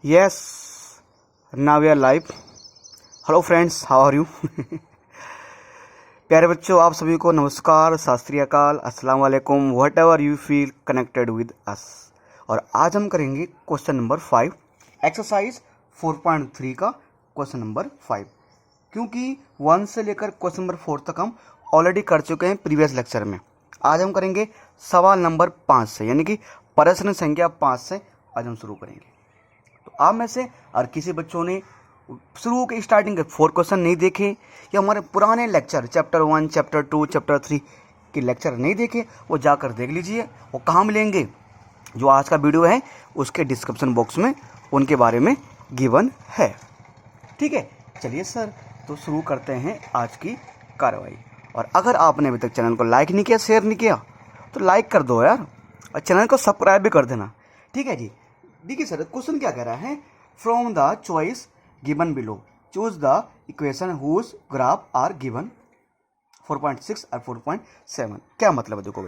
Yes, now we are live. Hello friends, how are you? प्यारे बच्चों, आप सभी को नमस्कार, सत श्री अकाल, अस्सलाम वालेकुम, what ever you feel connected with us. और आज हम करेंगे क्वेश्चन नंबर 5, एक्सरसाइज 4.3 का क्वेश्चन नंबर 5, क्योंकि 1 से लेकर क्वेश्चन नंबर 4 तक हम ऑलरेडी कर चुके हैं प्रीवियस लेक्चर में। आज हम करेंगे सवाल नंबर 5 से, यानी कि प्रश्न संख्या 5 से आज हम शुरू करेंगे। तो आप में से और किसी बच्चों ने शुरू के स्टार्टिंग के 4 क्वेश्चन नहीं देखे या हमारे पुराने लेक्चर चैप्टर 1, चैप्टर 2, चैप्टर 3 के लेक्चर नहीं देखे, वो जाकर देख लीजिए। वो कहाँ मिलेंगे? जो आज का वीडियो है उसके डिस्क्रिप्शन बॉक्स में उनके बारे में गिवन है। ठीक है, चलिए सर, तो शुरू करते हैं आज की कार्रवाई। और अगर आपने अभी तक चैनल को लाइक नहीं किया, शेयर नहीं किया, तो लाइक कर दो यार, और चैनल को सब्सक्राइब भी कर देना। ठीक है जी। देखिए सर, क्वेश्चन क्या कह रहा है? From the choice given below choose the equation whose graph are given 4.6 और 4.7। क्या मतलब है? देखो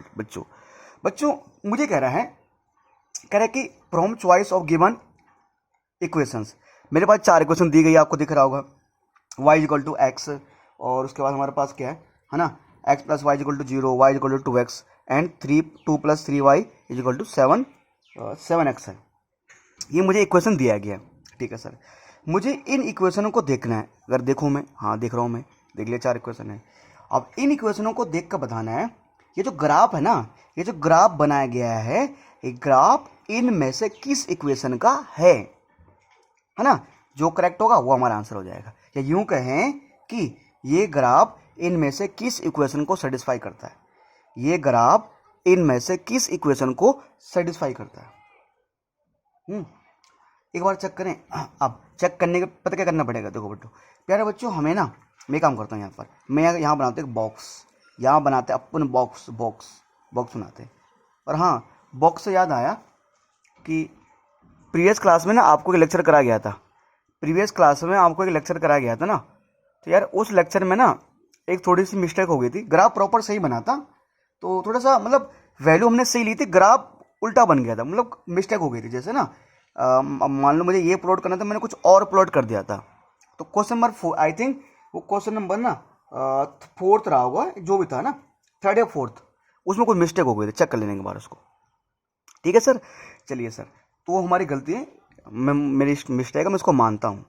बच्चों मुझे कह रहा है कि from choice of given equations, मेरे पास 4 इक्वेशन दी गई, आपको दिख रहा होगा। y इक्वल टू एक्स, और उसके बाद हमारे पास क्या है ना, x plus y equal to 0, y equal to 2x and 2 plus 3y equal to 7x है। ये मुझे इक्वेशन दिया गया। ठीक है सर, मुझे इन इक्वेशनों को देखना है। अगर देखो मैं, हाँ देख रहा हूँ मैं, देख लिया 4 इक्वेशन है। अब इन इक्वेशनों को देख कर बताना है, ये जो ग्राफ है ना, ये जो ग्राफ बनाया गया है, ये ग्राफ इनमें से किस इक्वेशन का है ना? जो करेक्ट होगा वो हमारा आंसर हो जाएगा। या यूं कहें कि ये ग्राफ इनमें से किस इक्वेशन को सेटिस्फाई करता है, ये ग्राफ इनमें से किस इक्वेशन को सेटिस्फाई करता है। एक बार चेक करें। अब चेक करने के पता क्या करना पड़ेगा? देखो प्यारे बच्चों, हमें ना, मैं काम करता हूँ यहाँ पर, मैं यहाँ बनाते हैं बॉक्स, यहाँ बनाते हैं अपन बॉक्स बनाते हैं। और हाँ, बॉक्स से याद आया कि प्रीवियस क्लास में ना आपको एक लेक्चर कराया गया था, ना, तो यार उस लेक्चर में ना एक थोड़ी सी मिस्टेक हो गई थी। ग्राफ प्रॉपर सही बना था, तो थोड़ा सा मतलब वैल्यू हमने सही ली थी, ग्राफ उल्टा बन गया था, मतलब मिस्टेक हो गई थी। जैसे ना मान लो मुझे ये प्लॉट करना था, मैंने कुछ और प्लॉट कर दिया था। तो क्वेश्चन नंबर 4, आई थिंक वो क्वेश्चन नंबर ना 4th रहा होगा, जो भी था ना, 3rd या 4th, उसमें कोई मिस्टेक हो गई थी। चेक कर लेने के बाद उसको। ठीक है सर, चलिए सर, तो वो हमारी गलती है, मेरी मिस्टेक है, मैं इसको मानता हूँ।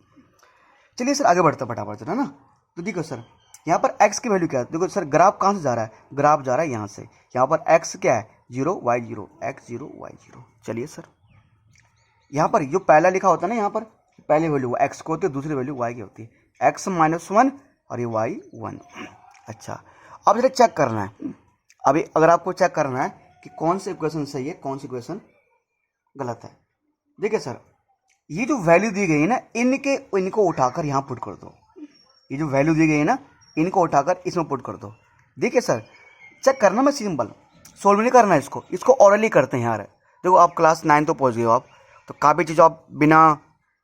चलिए सर, आगे बढ़ता फटाफट से, है ना। तो देखो सर, यहाँ पर x की वैल्यू क्या है? देखो सर, ग्राफ कहाँ से जा रहा है? ग्राफ जा रहा है यहाँ से। यहाँ पर x क्या है? 0 y 0, x 0 y 0। चलिए सर, यहाँ पर जो पहला लिखा होता है ना, यहाँ पर पहली वैल्यू x को होती है, दूसरी वैल्यू y की होती है, x -1 और ये y 1। अच्छा, अब जरा चेक करना है। अभी अगर आपको चेक करना है कि कौन सी इक्वेशन सही है, कौन सी इक्वेशन गलत है। देखिए सर, ये जो वैल्यू दी गई है ना, इनको उठाकर यहाँ पुट कर दो। ये जो वैल्यू दी गई है ना, इनको उठाकर इसमें पुट कर दो। देखिए सर, चेक करना, मैं सिंपल सोल्व नहीं करना है, इसको ऑरली करते हैं यार। देखो, आप क्लास 9 तो पहुँच गए हो आप, तो काफ़ी चीज़ आप बिना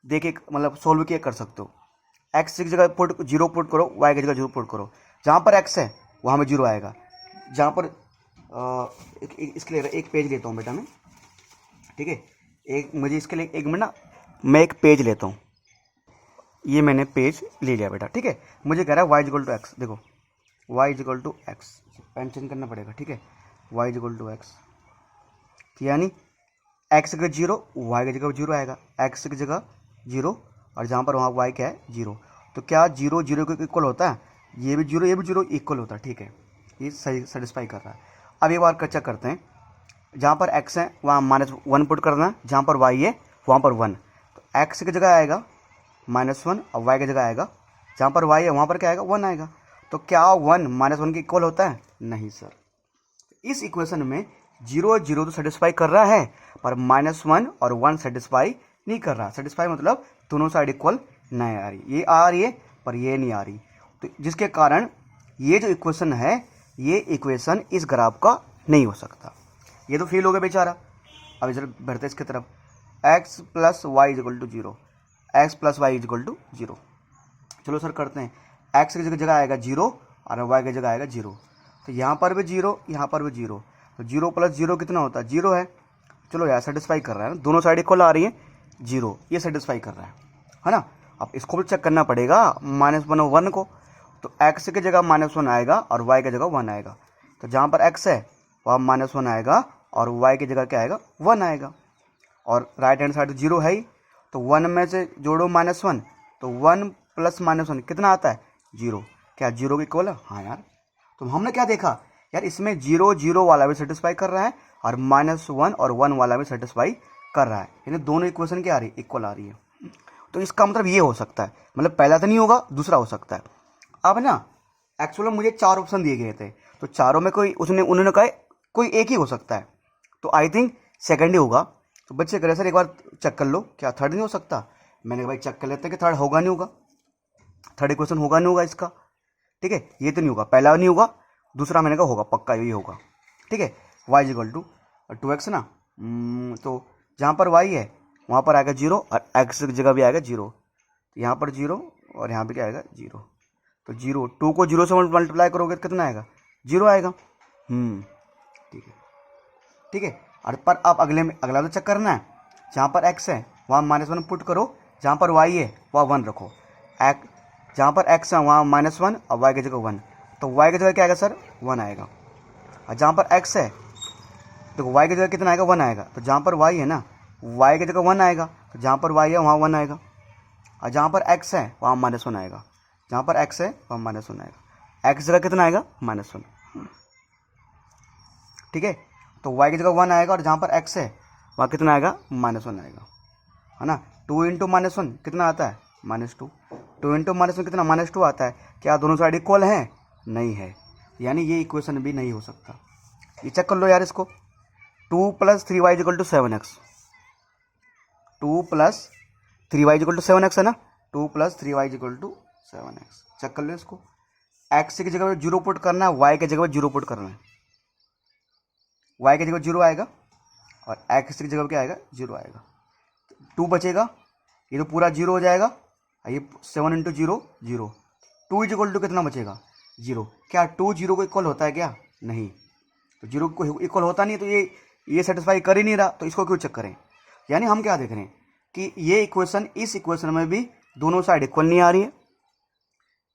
देखे मतलब सोल्व किए कर सकते हो। एक्स की जगह 0 पुट करो, वाई की जगह 0 पुट करो। जहाँ पर एक्स है वहाँ में 0 आएगा। जहाँ पर इसके लिए एक पेज लेता हूँ बेटा मैं। ठीक है, मुझे इसके लिए 1 मिनट ना, मैं एक पेज लेता हूँ। ये मैंने पेज ले लिया बेटा। ठीक है, मुझे कह रहा है y इक्वल टू एक्स। देखो, y equal to x, pen change करना पड़ेगा। ठीक है, y इक्वल टू एक्स, यानी x की जगह 0, y की जगह 0 आएगा। x की जगह 0 और जहाँ पर वहाँ y क्या है? 0। तो क्या 0 0 के इक्वल होता है? ये भी 0, ये भी 0 इक्वल होता है। ठीक है, ये सही सेटिस्फाई कर रहा है। अब एक बार चेक करते हैं, जहाँ पर x है वहाँ -1 पुट करना है, जहाँ पर y है वहाँ पर 1। तो x की जगह आएगा -1 और y की जगह आएगा, जहाँ पर y है वहाँ पर क्या आएगा? 1 आएगा। तो क्या 1 -1 के इक्वल होता है? नहीं सर। इस इक्वेशन में 0 0 तो सेटिस्फाई कर रहा है, पर -1 और 1 सेटिस्फाई नहीं कर रहा। सेटिस्फाई मतलब दोनों साइड इक्वल नहीं आ रही, ये आ रही है पर ये नहीं आ रही। तो जिसके कारण ये जो इक्वेशन है, ये इक्वेशन इस ग्राफ का नहीं हो सकता। ये तो फेल हो गया बेचारा। अब इधर बढ़ते इसकी तरफ, x plus y equal to 0, x plus y equal to 0। चलो सर करते हैं। x की जगह आएगा 0 और y की जगह आएगा 0। तो यहाँ पर भी 0, यहाँ पर भी 0। तो 0 प्लस 0 कितना होता है? 0 है। चलो यार, सेटिस्फाई कर रहा है ना, दोनों साइड इक्वल आ रही है, जीरो, ये सेटिस्फाई कर रहा है ना। अब इसको भी चेक करना पड़ेगा -1 और 1 को, तो x की जगह -1 आएगा और y की जगह 1 आएगा। तो जहाँ पर x है वहाँ -1 आएगा और y की जगह क्या आएगा, 1 आएगा। और राइट हैंड साइड 0 है ही, तो 1 में से जोड़ो -1, तो 1 + -1 कितना आता है, 0। क्या 0 के इक्वल है, हाँ यार। तो हमने क्या देखा यार, इसमें 0 0 वाला भी सेटिस्फाई कर रहा है और -1 और 1 वाला भी सेटिस्फाई कर रहा है, यानी दोनों इक्वेशन क्या आ रही है, इक्वल आ रही है। तो इसका मतलब ये हो सकता है, मतलब पहला तो नहीं होगा, दूसरा हो सकता है। अब ना एक्चुअली मुझे 4 ऑप्शन दिए गए थे, तो चारों में कोई उन्होंने कहा कोई एक ही हो सकता है, तो आई थिंक सेकंड ही होगा। तो बच्चे कह रहे सर एक बार चेक कर लो, क्या थर्ड नहीं हो सकता। मैंने कहा भाई चेक कर लेते हैं कि थर्ड होगा नहीं होगा, थर्ड इक्वेशन होगा नहीं होगा इसका, ठीक है। ये तो नहीं होगा, पहला नहीं होगा, दूसरा मैंने कहा होगा, पक्का यही होगा, ठीक है। y = 2x ना, तो जहाँ पर y है वहाँ पर आएगा 0 और x की जगह भी आएगा 0, तो यहाँ पर 0 और यहाँ पर क्या आएगा 0। तो 0, 2 को 0 से मल्टीप्लाई करोगे तो कितना आएगा, 0 आएगा। ठीक है, ठीक है। और पर अब अगला तो चेक करना है, जहाँ पर x है वहाँ -1 पुट करो, जहाँ पर y है वहाँ 1 रखो। जहाँ पर x है वहाँ -1 और y की जगह 1, तो y की जगह क्या आएगा सर, 1 आएगा। और जहाँ पर x है तो y की जगह कितना आएगा, 1 आएगा। तो जहाँ पर y है ना, y की जगह 1 आएगा, तो जहाँ पर y है वहाँ 1 आएगा। और जहाँ पर x है वहाँ -1 आएगा, जहाँ पर x है वहाँ -1 आएगा। x जगह कितना आएगा, -1, ठीक है। तो y की जगह 1 आएगा और जहाँ पर x है वहाँ कितना आएगा, -1 आएगा, है ना। 2 × -1 कितना आता है, -2। 2 × -1 कितना, -2 आता है। क्या दोनों साइड इक्वल हैं, नहीं है, यानी ये इक्वेशन भी नहीं हो सकता। ये चेक कर लो यार इसको, 2 + 3y = 7x, 2 + 3y = 7x है ना, 2 + 3y = 7x। चेक कर लो इसको, x की जगह 0 पुट करना है, y की जगह 0 पुट करना है। y की जगह 0 आएगा और x की जगह क्या आएगा, 0 आएगा। 2 बचेगा, ये तो पूरा 0 हो जाएगा, ये 7 × 0 0। 2 = कितना बचेगा, 0। क्या 2 0 को इक्वल होता है क्या, नहीं। तो 0 को इक्वल होता नहीं है, तो ये सेटिस्फाई कर ही नहीं रहा, तो इसको क्यों चेक करें। यानी हम क्या देख रहे हैं कि ये इक्वेशन, इस इक्वेशन में भी दोनों साइड इक्वल नहीं आ रही है,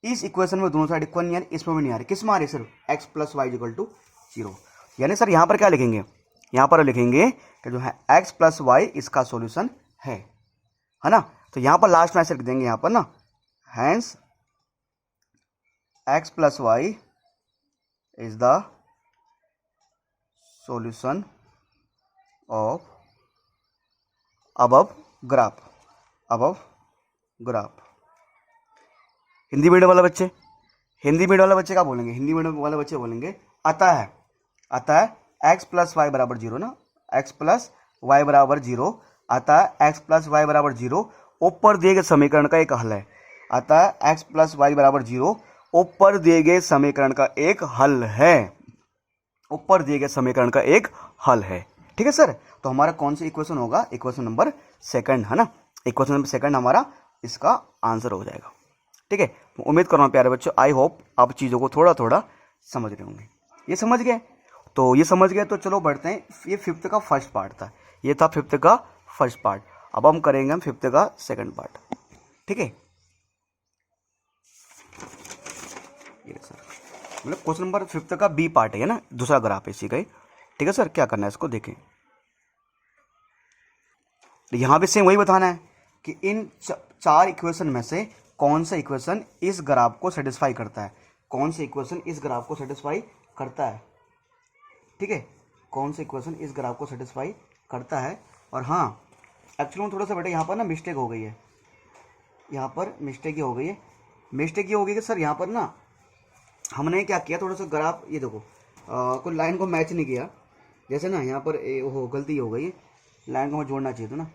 इस इक्वेशन में दोनों साइड इक्वल नहीं आ रही, इसमें भी नहीं आ रही। किस में आ रही है, सिर्फ x + y = 0। यानी सर यहाँ पर क्या लिखेंगे, यहाँ पर लिखेंगे कि जो है x + y इसका सॉल्यूशन है ना। तो यहाँ पर लास्ट में ऐसे लिख देंगे, यहाँ पर ना, hence x + y is the solution of above graph, above graph. Hindi medium वाले बच्चे, हिंदी मीडियम वाले बच्चे क्या बोलेंगे, हिंदी मीडियम वाले बच्चे बोलेंगे अतः x + y = 0 ना, x + y = 0, अतः x + y = 0 ऊपर दिए गए समीकरण का एक हल है। अतः x + y = 0 ऊपर दिए गए समीकरण का एक हल है, ऊपर दिए गए समीकरण का एक हल है, ठीक है सर। तो हमारा कौन सी इक्वेशन होगा, इक्वेशन नंबर 2 है ना, इक्वेशन नंबर 2 हमारा इसका आंसर हो जाएगा, ठीक है। उम्मीद कर रहा हूँ प्यारे बच्चों, आई होप आप चीज़ों को थोड़ा थोड़ा समझ रहे होंगे। ये समझ गए, तो ये समझ गए, तो चलो बढ़ते हैं। ये 5th का फर्स्ट पार्ट था, ये था 5th का फर्स्ट पार्ट। अब हम करेंगे 5th का सेकंड पार्ट, ठीक है। ये सर मतलब क्वेश्चन नंबर 5th का बी पार्ट है ना, दूसरा ग्राफ इसी का ही, ठीक है सर। क्या करना है इसको देखें, यहाँ भी सेम वही बताना है कि इन 4 इक्वेशन में से कौन सा इक्वेशन इस ग्राफ को सेटिस्फाई करता है, कौन सा इक्वेशन इस ग्राफ को सेटिस्फाई करता है, ठीक है। कौन सा इक्वेशन इस ग्राफ को सेटिस्फाई करता है। और हाँ एक्चुअली थोड़ा सा बेटा यहाँ पर ना मिस्टेक हो गई है, यहाँ पर मिस्टेक ये हो गई है, मिस्टेक ये हो गई कि सर यहाँ पर ना हमने क्या किया, थोड़ा सा ग्राफ ये देखो कोई लाइन को मैच नहीं किया, जैसे ना यहाँ पर गलती हो गई है, लाइन को मैं जोड़ना चाहिए था ना,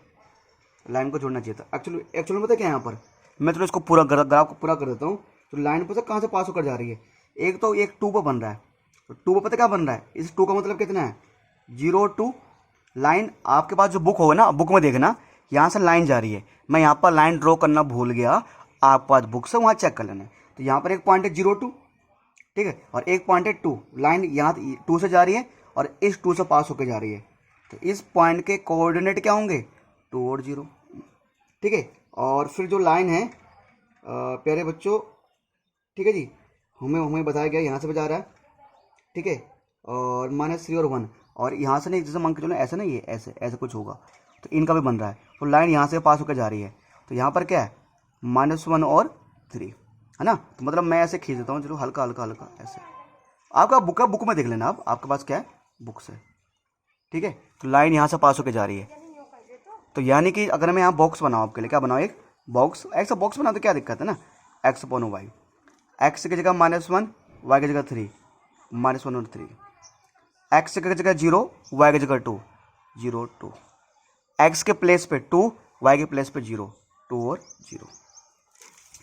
लाइन को जोड़ना चाहिए था। एक्चुअली पता क्या है, यहाँ पर मैं थोड़ा इसको पूरा ग्राफ को पूरा कर देता हूँ। तो लाइन पता कहाँ से पास होकर जा रही है, एक तो एक 2 पर बन रहा है, तो 2 पर पता क्या बन रहा है, इस 2 का मतलब कितना है 0 2। लाइन आपके पास जो बुक होगा ना, बुक में देखना यहाँ से लाइन जा रही है, मैं यहाँ पर लाइन ड्रॉ करना भूल गया, आप पास बुक से वहाँ चेक कर लेना। तो यहाँ पर एक पॉइंट है 0 2, ठीक है, और एक पॉइंट है 2, लाइन यहाँ 2 से जा रही है और इस 2 से पास होकर जा रही है। तो इस पॉइंट के कोऑर्डिनेट क्या होंगे, 2 और 0, ठीक है। और फिर जो लाइन है प्यारे बच्चों, ठीक है जी, हमें हमें बताया गया यहाँ से भी जा रहा है, ठीक है, और -3 और 1, और यहाँ से नहीं, जैसे मान के चलो ऐसे नहीं, ये ऐसे ऐसे कुछ होगा, तो इनका भी बन रहा है, तो लाइन यहाँ से पास होकर जा रही है, तो यहाँ पर क्या है -1 और 3, है ना। तो मतलब मैं ऐसे खींच देता हूँ, चलो हल्का हल्का हल्का ऐसे, आपका बुक है, बुक में देख लेना आप, आपके पास क्या है बुक से, ठीक है। तो लाइन यहाँ से पास होकर जा रही है, तो यानी कि अगर मैं यहाँ बॉक्स बनाऊँ आपके लिए, क्या बनाऊँ, एक बॉक्स, ऐसा बॉक्स बना तो क्या दिक्कत है ना, x/y, x की जगह -1, y की जगह 3, -1 और 3, x की जगह 0, y की जगह 2, 0 2, x के प्लेस पे 2, y के प्लेस पे 0, 2 और 0,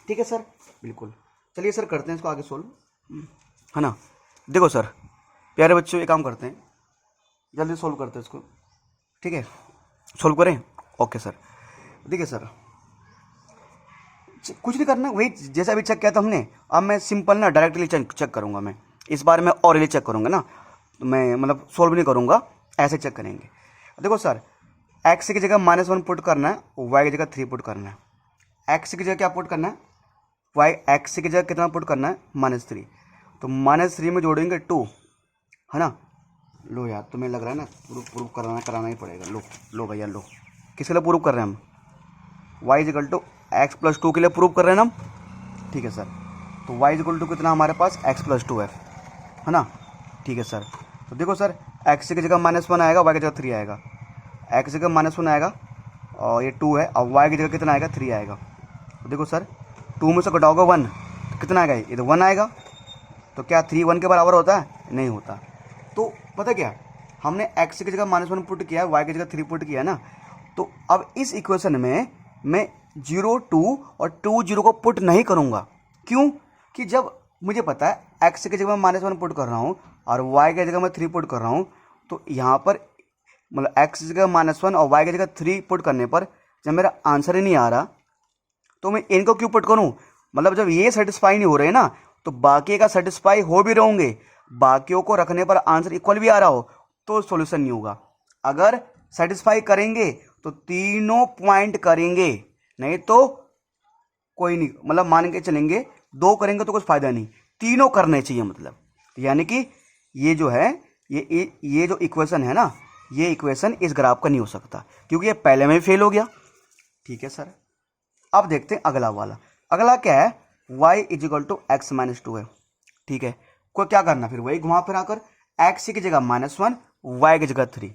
ठीक है सर, बिल्कुल। चलिए सर करते हैं इसको आगे सोल्व, है ना। देखो सर प्यारे बच्चों, एक काम करते हैं, जल्दी सोल्व करते हैं इसको, ठीक है, सोल्व करें। ओके सर, देखिए सर कुछ नहीं करना, वही जैसा अभी चेक किया था हमने, अब मैं सिंपल ना डायरेक्टली चेक करूंगा, मैं इस बार मैं ऑरली चेक करूंगा ना, तो मैं मतलब सोल्व नहीं करूंगा, ऐसे चेक करेंगे। देखो सर, x की जगह -1 पुट करना है, y की जगह 3 पुट करना है। x की जगह क्या पुट करना है, y x की जगह कितना पुट करना है, -3, तो -3 में जोड़ेंगे 2, है ना। लो यार तुम्हें लग रहा है ना प्रूफ कराना ही पड़ेगा, लो लो भैया लो, किसके लिए प्रूफ कर रहे हैं हम, y = x+2 के लिए प्रूव कर रहे हैं ना हम, ठीक है सर। तो y = कितना हमारे पास x+2 है ना, ठीक है सर। तो देखो सर, x की जगह -1 आएगा, y की जगह 3 आएगा, x की जगह -1 आएगा और ये 2 है, और y की जगह कितना आएगा 3 आएगा। तो देखो सर 2 में से घटाओगे 1, तो कितना आएगा, ये तो 1 आएगा, तो क्या 3 1 के बराबर होता है, नहीं होता। तो पता क्या, हमने x की जगह -1 पुट किया, y की जगह 3 पुट किया ना, तो अब इस इक्वेशन में मैं 0 2 और 2 0 को पुट नहीं करूंगा, क्यों कि जब मुझे पता है x की जगह मैं -1 पुट कर रहा हूँ और y की जगह मैं 3 पुट कर रहा हूँ, तो यहाँ पर मतलब x की जगह -1 और y की जगह 3 पुट करने पर जब मेरा आंसर ही नहीं आ रहा, तो मैं इनको क्यों पुट करूँ, मतलब जब ये सेटिस्फाई नहीं हो रहे ना, तो बाकी का सेटिस्फाई हो भी रहेंगे, बाकियों को रखने पर आंसर इक्वल भी आ रहा हो तो सॉल्यूशन नहीं होगा। अगर सेटिस्फाई करेंगे तो तीनों पॉइंट करेंगे, नहीं तो कोई नहीं, मतलब मान के चलेंगे 2 करेंगे तो कुछ फायदा नहीं, तीनों करने चाहिए, मतलब यानी कि ये जो है ये जो इक्वेशन है ना, ये इक्वेशन इस ग्राफ का नहीं हो सकता, क्योंकि ये पहले में फेल हो गया, ठीक है सर। अब देखते हैं अगला वाला, अगला क्या है, y = x-2 है, ठीक है। को क्या करना, फिर वही घुमा फिरा कर, x की जगह -1, y की जगह 3,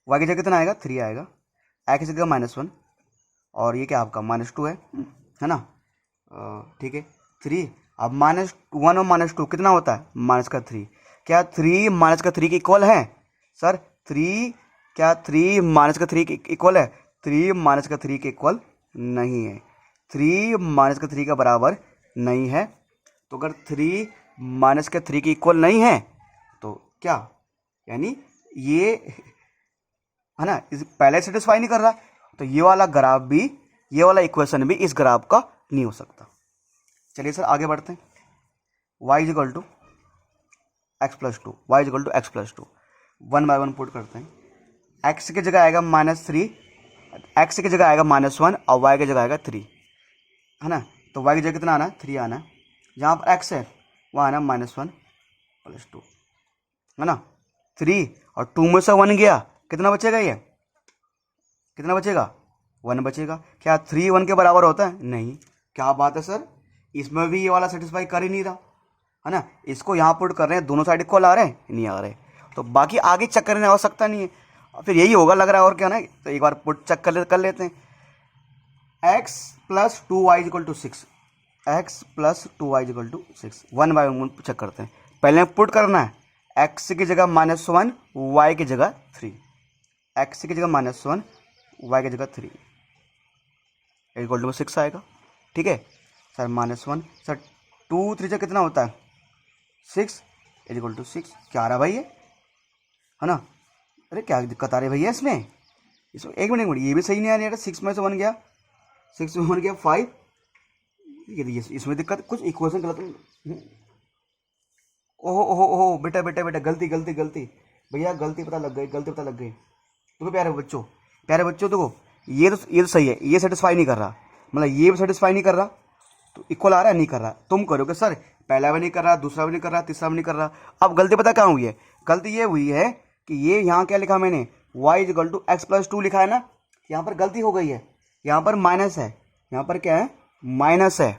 y की जगह कितना आएगा 3 आएगा, x की जगह -1 और ये क्या आपका -2 है ना, ठीक है 3, अब -1 और -2 कितना होता है, -3, क्या 3 -3 के इक्वल है सर, 3 क्या 3 -3 के इक्वल है, 3 -3 के इक्वल नहीं है, 3 -3 का बराबर नहीं है। तो अगर 3 -3 के इक्वल नहीं है तो क्या, यानी ये है ना, इस पहले सेटिस्फाई नहीं कर रहा, तो ये वाला ग्राफ भी, ये वाला इक्वेशन भी इस ग्राफ का नहीं हो सकता। चलिए सर आगे बढ़ते हैं, y = x+2, y = x+2, 1 bye 1 put करते हैं। x की जगह आएगा -3, x की जगह आएगा -1 और y की जगह आएगा 3, है ना। तो y की जगह कितना आना है 3 आना है, जहाँ पर x है वहाँ आना -1 + 2, है ना। 3 और 2 में से 1 गया, कितना बचेगा, ये कितना बचेगा 1 बचेगा, क्या 3 1 के बराबर होता है, नहीं, क्या बात है सर, इसमें भी ये वाला सेटिस्फाई कर ही नहीं रहा, है ना। इसको यहाँ पुट कर रहे हैं, दोनों साइड इक्वल आ रहे हैं, नहीं आ रहे, तो बाकी आगे चेक करने की आवश्यकता नहीं है, फिर यही होगा लग रहा है, और क्या ना, तो एक बार पुट चेक कर लेते हैं। x+2y = 6, x+2y = 6, 1 बाय 1 चेक करते हैं। पहले पुट करना है, x की जगह -1, y की जगह 3, x की जगह -1, y की जगह 3 = 6 आएगा, ठीक है सर। -1 सर 2 3 से कितना होता है 6 = 6, क्या आ रहा भाई ये, है ना। अरे क्या दिक्कत आ रही है भैया इसमें एक मिनट ये भी सही नहीं आ रही है, 6 में से 1 गया, 6 में 1 गया 5, ये इसमें दिक्कत, कुछ इक्वेशन गलत, ओहो ओहो ओहो बेटा बेटा बेटा, गलती गलती गलती भैया, गलती पता लग गई, गलती पता लग गई। देखो प्यारे बच्चों देखो, ये तो सही है, ये सेटिस्फाई नहीं कर रहा, मतलब ये भी सेटिस्फाई नहीं कर रहा, तो इक्वल आ रहा है, नहीं कर रहा। तुम करोगे सर पहला भी नहीं कर रहा, दूसरा भी नहीं कर रहा, तीसरा भी नहीं कर रहा। अब गलती पता कहाँ हुई है? गलती ये हुई है कि ये यहाँ क्या लिखा मैंने, y equal to x plus 2 लिखा है ना, यहाँ पर गलती हो गई है, यहाँ पर माइनस है, यहाँ पर क्या है, माइनस है,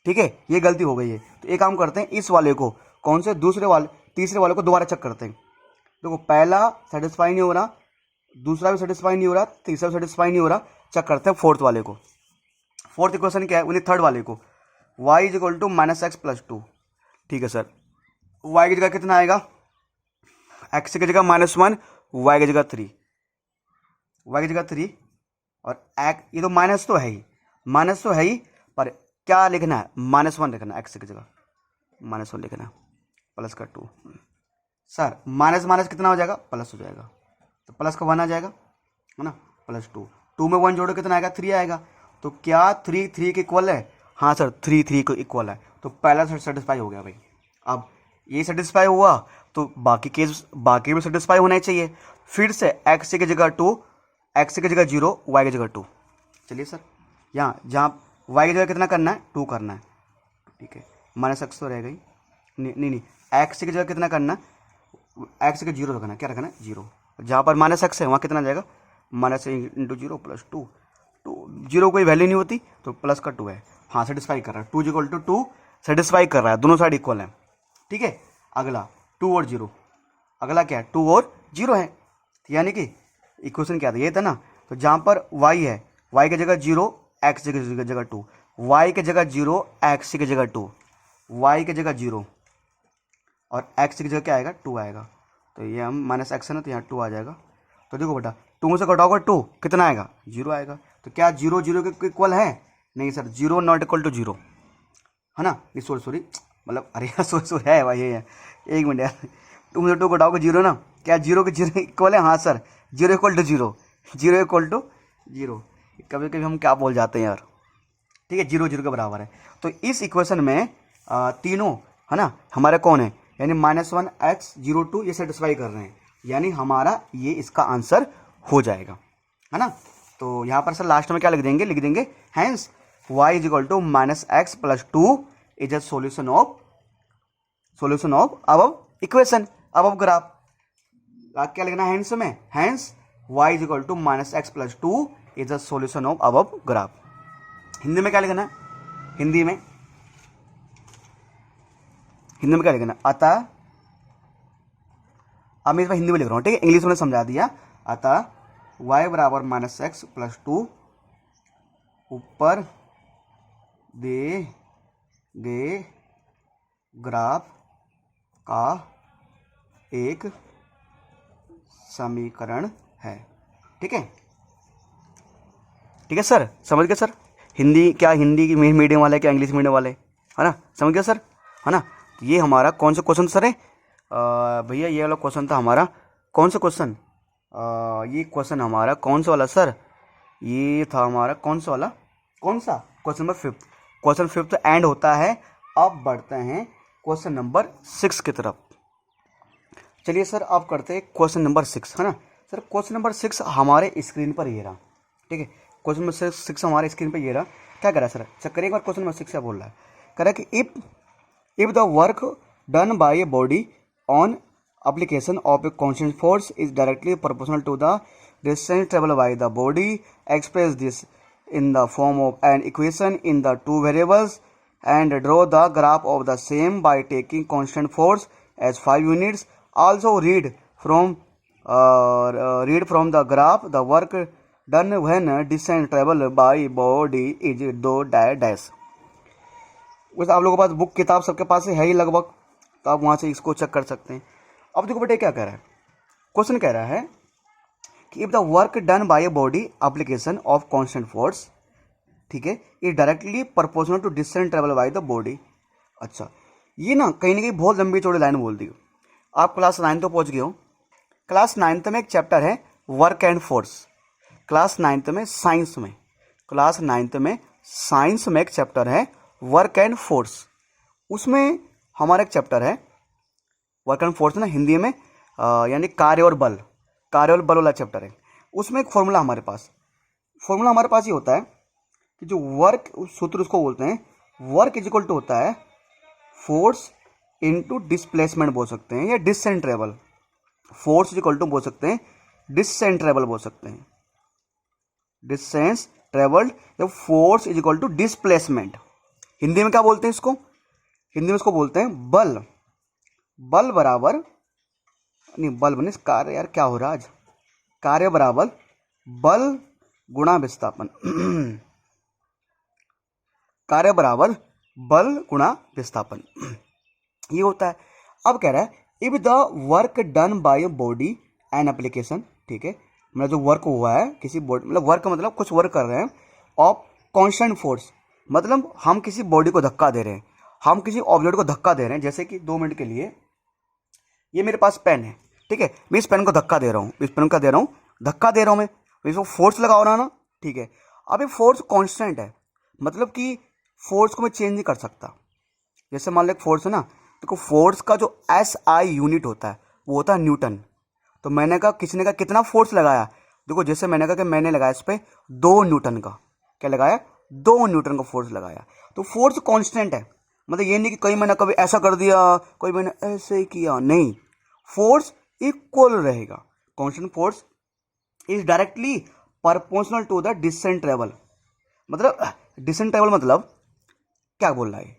ठीक है, ये गलती हो गई है। तो एक काम करते हैं, इस वाले को कौन से दूसरे वाले तीसरे वाले को दोबारा चेक करते हैं। देखो पहला सेटिस्फाई नहीं हो रहा, दूसरा भी सेटिस्फाई नहीं हो रहा, तीसरा भी सेटिस्फाई नहीं हो रहा, चेक करते हैं फोर्थ वाले को। फोर्थ इक्वेशन क्या है, उन्हें थर्ड वाले को, y is equal to minus x plus 2। ठीक है सर, y की जगह कितना आएगा, x की जगह -1, y की जगह 3, y की जगह 3 और ये तो माइनस तो है ही, माइनस तो है ही, पर क्या लिखना है, -1 लिखना है, x की जगह -1 लिखना है, प्लस का 2। सर माइनस माइनस कितना हो जाएगा, प्लस हो जाएगा, तो प्लस का 1 आ जाएगा, है ना, प्लस 2, 2 में 1 जोड़ो कितना आएगा, 3 आएगा। तो क्या 3 3 के इक्वल है? हाँ सर 3 3 को इक्वल है, तो पहला सेटिस्फाई हो गया भाई। अब ये सेटिस्फाई हुआ तो बाकी भी सेटिस्फाई होना चाहिए। फिर से x की जगह 2, x की जगह 0, y की जगह 2। चलिए सर, यहाँ जहाँ y की जगह कितना करना है, 2 करना है, ठीक है, माइनस एक्स तो रहेगा ही, नहीं x की जगह कितना करना है, x की 0 रखना है, क्या रखना है, 0। जहाँ पर माइनस एक्स है वहाँ कितना जाएगा, माइनस इंटू 0 प्लस 2, 0 कोई वैल्यू नहीं होती तो प्लस का 2 है। हाँ सेटिस्फाई कर रहा है, 2 इक्वल टू 2 सेटिस्फाई कर रहा है, दोनों साइड इक्वल है, ठीक है। अगला 2 और 0, अगला क्या है, 2 और 0 है, यानी कि इक्वेशन क्या था, ये था ना। तो जहाँ पर y है, y की जगह 0, x की जगह 2, y की जगह 0, x की जगह 2, y की जगह 0 और x की जगह क्या आएगा, 2 आएगा। तो ये हम माइनस एक्स है ना, तो यहाँ 2 आ जाएगा। तो देखो बेटा 2 से घटाओगे 2 कितना आएगा, 0 आएगा। तो क्या 0 0 के इक्वल है? नहीं सर, 0 नॉट इक्वल टू 0, है ना, ये सॉरी मतलब अरे यार सॉरी है भाई, ये है, एक मिनट यार, 2 से 2 घटाओगे 0 ना, क्या 0 के 0 इक्वल है? हाँ sir, 0 equal to 0, 0 equal to 0। कभी कभी हम क्या बोल जाते हैं यार, ठीक है, 0 0 के बराबर है। तो इस इक्वेशन में तीनों है ना हमारे कौन है, यानी -1 x 0 2 ये सेटिस्फाई कर रहे हैं, यानी हमारा ये इसका आंसर हो जाएगा, है ना। तो यहाँ पर सर लास्ट में क्या लिख देंगे hence y is equal to minus x plus 2 is a solution of above equation, above graph. क्या लिखना है हैंस में, hence y is equal to minus x plus 2 is a solution of above graph. Hindi में क्या लिखना है, हिंदी में क्या लिखना है, अतः, अब मैं इस बार हिंदी में लिख रहा हूँ, ठीक है, इंग्लिश में समझा दिया। अतः y बराबर माइनस एक्स प्लस 2 ऊपर दिए गए ग्राफ का एक समीकरण है, ठीक है, ठीक है सर, समझ गए सर। हिंदी क्या, हिंदी की मीडियम वाले क्या इंग्लिश मीडियम वाले, है ना, समझ गए सर, है ना। तो ये हमारा कौन सा क्वेश्चन सर है भैया, ये वाला क्वेश्चन था हमारा, कौन सा क्वेश्चन, ये क्वेश्चन हमारा कौन सा वाला सर, ये था हमारा कौन सा वाला, कौन सा, क्वेश्चन नंबर 5। क्वेश्चन 5 एंड होता है। अब बढ़ते हैं क्वेश्चन नंबर 6 की तरफ। चलिए सर अब करते हैं क्वेश्चन नंबर 6, है ना। सर क्वेश्चन नंबर 6 हमारे स्क्रीन पर ये रहा, ठीक है, क्वेश्चन नंबर 6 हमारे स्क्रीन पर ये रहा। क्या कह रहा है सर, चेक करिए एक बार, क्वेश्चन नंबर 6 क्या बोल रहा है। कह रहा है कि if the work done by a body on application of a constant force is directly proportional to the distance traveled by the body, express this in the form of an equation in the two variables and draw the graph of the same by taking constant force as 5 units. Also read from the graph the work done when distance traveled by body is दो dash। वैसे आप लोगों के पास book किताब सबके पास है ही लगभग, तो आप वहाँ से इसको चेक कर सकते हैं। अब देखो बेटे क्या कह रहा है, क्वेश्चन कह रहा है कि if the work done by a body application of constant force, ठीक है, is directly proportional to distance travel by the body. अच्छा, ये ना कहीं बहुत लंबी चौड़ी लाइन बोल दी। आप क्लास 9 तो पहुँच गए हो। क्लास 9 में एक चैप्टर है वर्क एंड फोर्स, क्लास 9 में साइंस में, क्लास 9 में साइंस में एक चैप्टर है वर्क एंड फोर्स। उसमें हमारा एक चैप्टर है वर्क एंड फोर्स ना, हिंदी में यानी कार्य और बल वाला चैप्टर है। उसमें एक फॉर्मूला हमारे पास, फॉर्मूला हमारे पास ये होता है कि जो वर्क सूत्र उसको बोलते हैं, वर्क इज इक्वल टू होता है फोर्स इनटू डिस्प्लेसमेंट बोल सकते हैं, या distance travel. Force is equal to बोल सकते हैं डिस्टेंस ट्रेवल बोल सकते हैं, डिस्टेंस ट्रेवल्ड, या force is equal to displacement. Hindi में क्या बोलते हैं इसको? हिंदी में इसको बोलते हैं बल। बल बराबर, नहीं बल बने कार्य, यार क्या हो रहा है आज, कार्य बराबर बल गुणा विस्थापन। कार्य बराबर बल गुणा विस्थापन, ये होता है। अब कह रहा है if the work done by body and application, ठीक है, मतलब जो वर्क हुआ है किसी बॉडी, मतलब वर्क मतलब कुछ वर्क कर रहे हैं, ऑफ कांस्टेंट फोर्स, मतलब हम किसी बॉडी को धक्का दे रहे हैं, हम किसी ऑब्जेक्ट को धक्का दे रहे हैं। जैसे कि 2 मिनट के लिए ये मेरे पास पेन है, ठीक है, मैं इस पेन को धक्का दे रहा हूँ, इस पेन का दे रहा हूँ, धक्का दे रहा हूँ मैं, इसको फोर्स लगा रहा ना, ठीक है। अब ये फोर्स कांस्टेंट है, मतलब कि फोर्स को मैं चेंज नहीं कर सकता। जैसे मान लो एक फोर्स है ना, देखो फोर्स का जो SI यूनिट होता है वो होता है न्यूटन। तो मैंने कहा, किसी ने कहा कितना फोर्स लगाया, देखो जैसे मैंने कहा कि मैंने लगाया इस पर 2 न्यूटन का, क्या लगाया, 2 न्यूटन का फोर्स लगाया। तो फोर्स कांस्टेंट है, मतलब ये नहीं कि कहीं मैंने कभी ऐसा कर दिया, कोई मैंने ऐसे ही किया, नहीं, फोर्स इक्वल रहेगा। Constant force is directly proportional to the distance travel, मतलब डिस्टेंस ट्रेवल मतलब क्या बोल रहा है,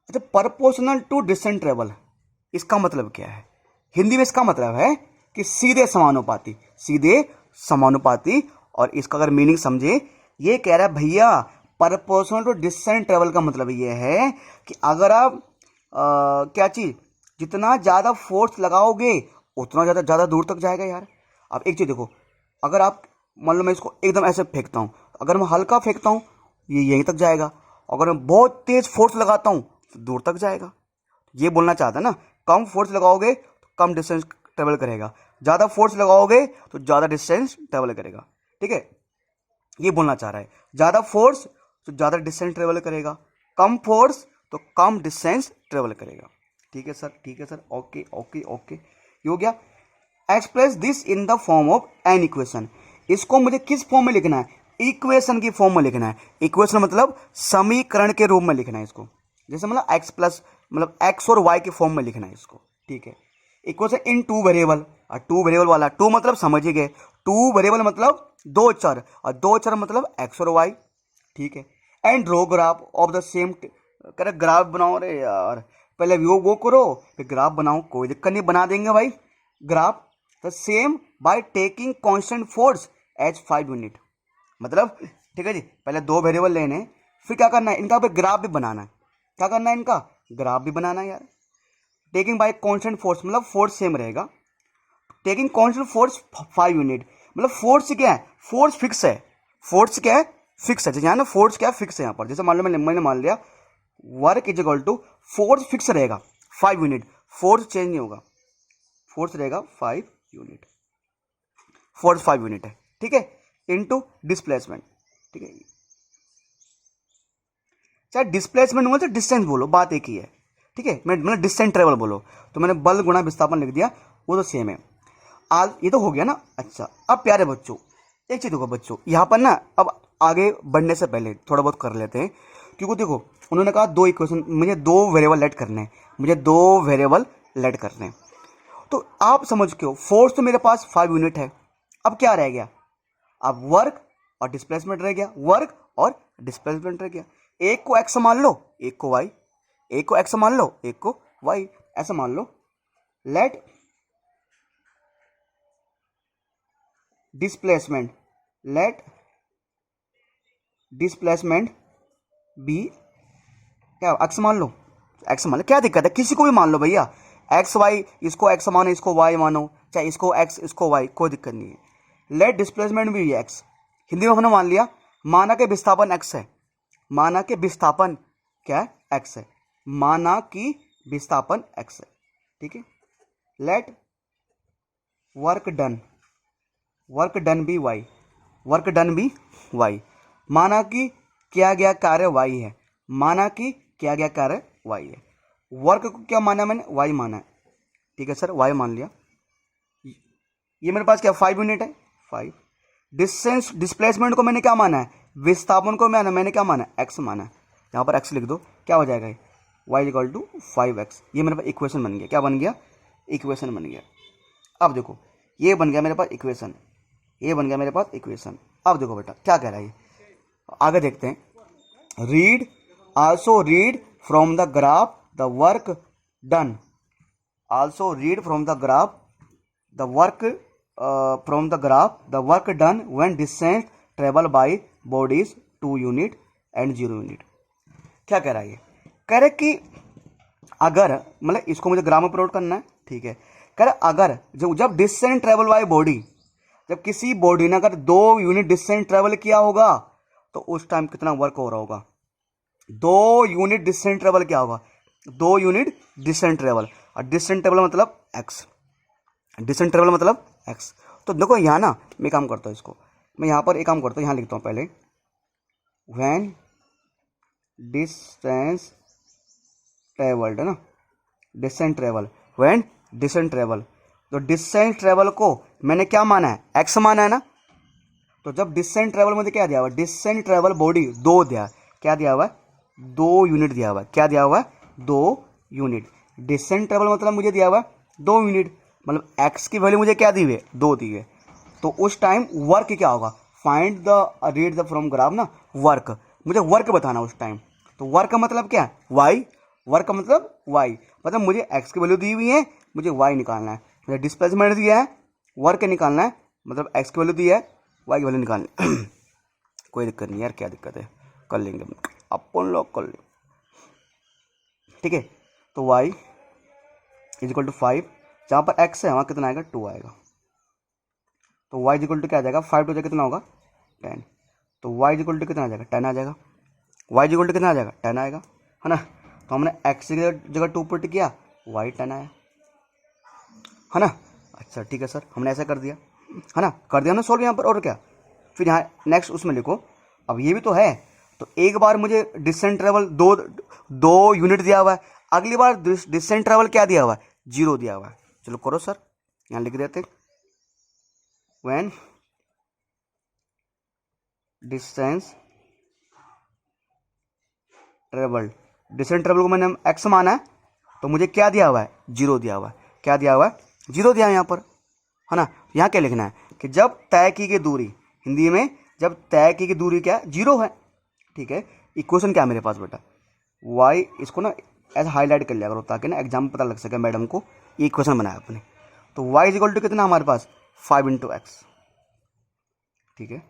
अच्छा, प्रोपोर्शनल टू डिस्टेंस ट्रेवल, इसका मतलब क्या है? हिंदी में इसका मतलब है कि सीधे समानुपाती, सीधे समानुपाती। और इसका अगर मीनिंग समझे, ये कह रहा है भैया प्रोपोर्शनल टू डिस्टेंस ट्रेवल का मतलब ये है कि अगर आप क्या चीज, जितना ज्यादा फोर्स लगाओगे उतना ज्यादा दूर तक जाएगा यार। अब एक चीज देखो, अगर आप मान लो मैं इसको एकदम ऐसे फेंकता हूं, अगर मैं हल्का फेंकता हूं ये यहीं तक जाएगा, अगर मैं बहुत तेज फोर्स लगाता हूं तो दूर तक जाएगा। ये बोलना चाहता है ना, कम फोर्स लगाओगे तो कम डिस्टेंस ट्रेवल करेगा, ज्यादा फोर्स लगाओगे तो ज्यादा डिस्टेंस ट्रेवल करेगा, ठीक है, ये बोलना चाह रहा है। ज्यादा फोर्स तो ज्यादा डिस्टेंस ट्रेवल करेगा, कम फोर्स तो कम डिस्टेंस ट्रेवल करेगा। ठीक है सर, ठीक है सर, ओके ओके ओके, ये हो गया। Express this in the form of an equation, इसको मुझे किस फॉर्म में लिखना है, इक्वेशन की फॉर्म में लिखना है। इक्वेशन मतलब समीकरण के रूप में लिखना है इसको, जैसे मतलब एक्स प्लस, मतलब एक्स और वाई के फॉर्म में लिखना है इसको, ठीक है। इक्वेशन इन 2 वेरिएबल, और 2 वेरिएबल वाला 2 मतलब समझ ही गए, 2 वेरिएबल मतलब 2 चर, और 2 चर मतलब एक्स और वाई, ठीक है। And draw graph of the same, करे ग्राफ बनाओ, रे यार पहले वो करो फिर ग्राफ बनाओ, कोई दिक्कत नहीं, बना देंगे भाई graph. The same by taking constant force as 5 unit, मतलब ठीक है जी, पहले 2 वेरिएबल लेने, फिर क्या करना है, इनका पे ग्राफ भी बनाना है। क्या करना है, इनका ग्राफ भी बनाना है यार। टेकिंग बाय कांस्टेंट फोर्स मतलब फोर्स सेम रहेगा, टेकिंग कांस्टेंट फोर्स 5 यूनिट, मतलब फोर्स क्या है, फोर्स फिक्स है, फोर्स क्या है, फिक्स है। जैसे ना फोर्स क्या है, फिक्स है यहाँ पर। जैसे मान लो मैंने मान लिया work is equal to, force fix रहेगा 5 यूनिट, फोर्स चेंज नहीं होगा, फोर्स रहेगा 5 यूनिट, फोर्स 5 यूनिट है, ठीक है, इनटू डिस्प्लेसमेंट, ठीक है। चाहे डिस्प्लेसमेंट बोलो चाहे डिस्टेंस बोलो, बात एक ही है, ठीक है। मैं मतलब डिस्टेंस ट्रेवल बोलो, तो मैंने बल गुणा विस्थापन लिख दिया, वो तो सेम है। आज ये तो हो गया ना। अच्छा, अब प्यारे बच्चों एक चीज देखो बच्चों, यहाँ पर ना अब आगे बढ़ने से पहले थोड़ा बहुत कर लेते हैं, क्योंकि देखो उन्होंने कहा 2 इक्वेशन, मुझे 2 वेरिएबल लेट करने हैं, मुझे 2 वेरिएबल लेट करने हैं। तो आप समझ के हो, फोर्स तो मेरे पास 5 यूनिट है, अब क्या रह गया, अब वर्क और डिस्प्लेसमेंट रह गया, वर्क और डिस्प्लेसमेंट रह गया। एक को एक्स मान लो, एक को वाई, एक को एक्स मान लो, एक को वाई, ऐसा मान लो। Let displacement, let displacement be, क्या एक्स मान लो, एक्स मान लो, क्या दिक्कत है, किसी को भी मान लो भैया, एक्स वाई, इसको एक्स मानो, इसको वाई मानो, चाहे इसको एक्स इसको वाई, कोई दिक्कत नहीं है। लेट डिस्प्लेसमेंट भी एक्स, हिंदी में हमने मान लिया, माना कि विस्थापन एक्स है, माना कि विस्थापन क्या है, एक्स है, माना कि विस्थापन एक्स है, ठीक है। Let work done, work done भी वाई, वर्क डन भी वाई, माना कि किया गया कार्य वाई है, माना कि किया गया कार्य वाई है। वर्क को क्या माना मैंने, वाई माना है, ठीक है सर, वाई मान लिया। ये मेरे पास क्या 5 यूनिट है, 5। डिस्टेंस डिस्प्लेसमेंट को मैंने क्या माना है, विस्थापन को मैंने क्या माना है, एक्स माना है। यहाँ पर एक्स लिख दो, क्या हो जाएगा, y इक्वल टू 5x। ये मेरे पास इक्वेशन बन गया, क्या बन गया, इक्वेशन बन गया। अब देखो ये बन गया मेरे पास इक्वेशन, ये बन गया मेरे पास इक्वेशन। अब देखो बेटा क्या कह रहा है ये, आगे देखते हैं। Read also read from the graph the work done, also read from the graph the work from the graph the work done when distance travel bye bodies 2 unit and 0 unit. क्या कह रहा है ये, कह रहे कि अगर मतलब इसको मुझे ग्राम में प्लॉट करना है, ठीक है। कह रहे अगर जब डिस्टेंस ट्रेवल बाय बॉडी, जब किसी बॉडी ने अगर 2 यूनिट डिस्टेंस ट्रेवल किया होगा तो उस टाइम कितना वर्क हो रहा होगा, 2 यूनिट डिस्टेंस ट्रेवल क्या होगा, 2 यूनिट डिस्टेंस ट्रेवल, और डिस्टेंस ट्रेवल मतलब एक्स, डिस्टेंस ट्रेवल मतलब एक्स। तो देखो यहाँ ना मैं काम करता हूँ, इसको मैं यहाँ पर एक काम करता हूँ, यहाँ लिखता हूँ पहले, व्हेन डिस्टेंस ट्रेवल्ड है ना, distance travel, when distance travel, तो डिस्टेंस ट्रेवल को मैंने क्या माना है, एक्स माना है ना। तो जब डिस्टेंस ट्रेवल मुझे क्या दिया हुआ है, डिस्टेंस ट्रेवल बॉडी 2 दिया, क्या दिया हुआ है, 2 यूनिट दिया हुआ है, क्या दिया हुआ है, 2 यूनिट। डिस्टेंस ट्रेवल मतलब मुझे दिया हुआ है 2 यूनिट, मतलब एक्स की वैल्यू मुझे क्या दी हुई है, 2 दी है। तो उस टाइम वर्क क्या होगा, find the read the from graph ना, वर्क, मुझे वर्क बताना उस टाइम। तो वर्क का मतलब क्या है, वाई, वर्क का मतलब वाई, मतलब मुझे एक्स की वैल्यू दी हुई है, मुझे वाई निकालना है, मुझे डिस्प्लेसमेंट दिया है, वर्क निकालना है, मतलब एक्स की वैल्यू दी है, वाई की वैल्यू निकालनी है। कोई दिक्कत नहीं यार, क्या दिक्कत है, कर लेंगे अपन लोग, कर लेंगे, ठीक है। तो वाई इज इक्वल टू 5, जहाँ पर एक्स है वहाँ कितना आएगा, 2 आएगा। तो वाई इज इक्वल टू क्या आ जाएगा, 5 टू कितना होगा, 10। तो वाई इज इक्वल टू कितना आ जाएगा, 10 आ जाएगा। वाई इज इक्वल टू कितना आ जाएगा, 10 आएगा, है ना। तो हमने एक्स की जगह 2 पुट किया, वाई 10 आया, है ना। अच्छा ठीक है सर, हमने ऐसा कर दिया, है ना, कर दिया हमने सॉल्व यहाँ पर, और क्या। फिर यहाँ नेक्स्ट उसमें लिखो, अब ये भी तो है, तो एक बार मुझे डिस्टेंस ट्रेवल 2 यूनिट दिया हुआ है, अगली बार डिस्टेंस ट्रेवल क्या दिया हुआ है, 0 दिया हुआ है। चलो करो सर, यहाँ लिख देते, when distance travel, distance travel को मैंने एक्स माना है, तो मुझे क्या दिया हुआ है, 0 दिया हुआ है, क्या दिया हुआ है, 0 दिया है यहाँ पर, है ना। यहाँ क्या लिखना है कि जब तय की गई दूरी, हिंदी में जब तय की गई दूरी क्या है, 0 है, ठीक है। इक्वेशन क्या है मेरे पास बेटा, वाई, इसको ना ऐसा हाईलाइट कर लिया करो ताकि ना एग्जाम में पता लग सके मैडम को, ये इक्वेशन बनाया अपने। तो वाई इज इक्वल टू कितना हमारे पास, 5 इंटू एक्स, ठीक है।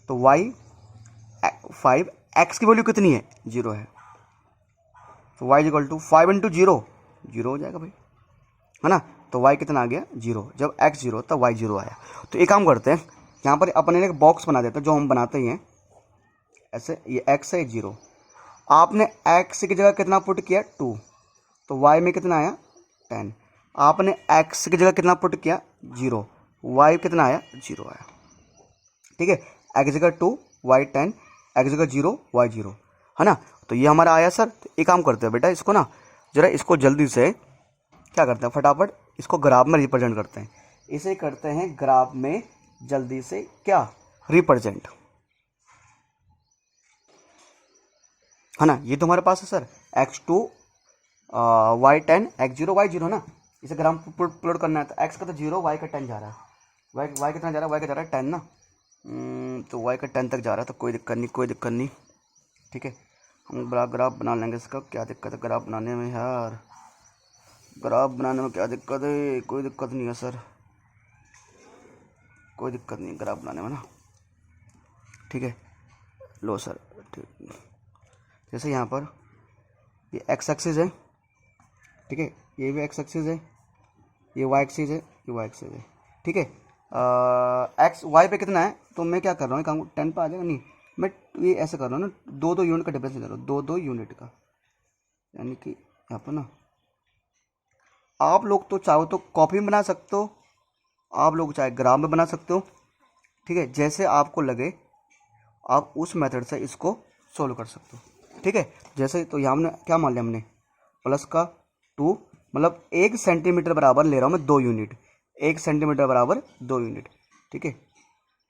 तो वाई 5, एक्स की वैल्यू कितनी है, 0 है, तो y is equal to 5 into 0, 0 हो जाएगा भाई, है ना। तो वाई कितना आ गया, 0, जब एक्स 0 तब वाई 0 आया। तो एक काम करते हैं, यहाँ पर अपने एक बॉक्स बना देते हैं, जो हम बनाते ही हैं ऐसे, ये एक्स है 0, आपने एक्स की जगह कितना पुट किया, 2, तो वाई में कितना आया, 10। आपने एक्स की जगह कितना पुट किया, 0, वाई कितना आया, 0 आया, ठीक है। एक्स जगह 2, वाई 10, एक्स जगह 0, वाई 0, है ना। तो ये हमारा आया सर। तो एक काम करते हैं बेटा, इसको ना जरा इसको जल्दी से क्या करते हैं, फटाफट इसको ग्राफ में रिप्रेजेंट करते हैं, इसे करते हैं ग्राफ में जल्दी से क्या, रिप्रेजेंट, है ना। ये तो हमारे पास है sir, x2 Y 10, x0 Y 0 ना, इसे ग्राम प्लॉट करना है। तो x का तो 0, y का 10 जा रहा है, y कितना जा रहा है, y का जा रहा है 10 ना, तो y का 10 तक जा रहा है, तो कोई दिक्कत नहीं, कोई दिक्कत नहीं, ठीक है। हम बड़ा ग्राफ बना लेंगे इसका, क्या दिक्कत है ग्राफ बनाने में यार, ग्राफ बनाने में क्या दिक्कत है, कोई दिक्कत नहीं है सर, कोई दिक्कत नहीं ग्राफ बनाने में ना, ठीक है। लो सर, ठीक, जैसे यहाँ पर ये एक्स एक्सिस है, ठीक है, ये भी एक्स एक्सिस है, ये वाई एक्सिस है, ये वाई एक्सिस है, ठीक है। एक्स वाई पे कितना है, तो मैं क्या कर रहा हूँ, काम 10 पे आ जाएगा, नहीं मैं ये ऐसे कर रहा हूँ ना, 2 यूनिट का डिफरेंस ले रहा हूँ, 2 यूनिट का, यानी कि यहाँ पर ना आप लोग तो चाहो तो कॉपी में बना सकते हो, आप लोग चाहे ग्राफ में बना सकते हो, ठीक है, जैसे आपको लगे आप उस मेथड से इसको सोल्व कर सकते हो, ठीक है। जैसे तो यहाँ हमने क्या मान लिया, हमने प्लस का 2, मतलब 1 सेंटीमीटर बराबर ले रहा हूँ मैं 2 यूनिट, 1 सेंटीमीटर बराबर 2 यूनिट, ठीक है।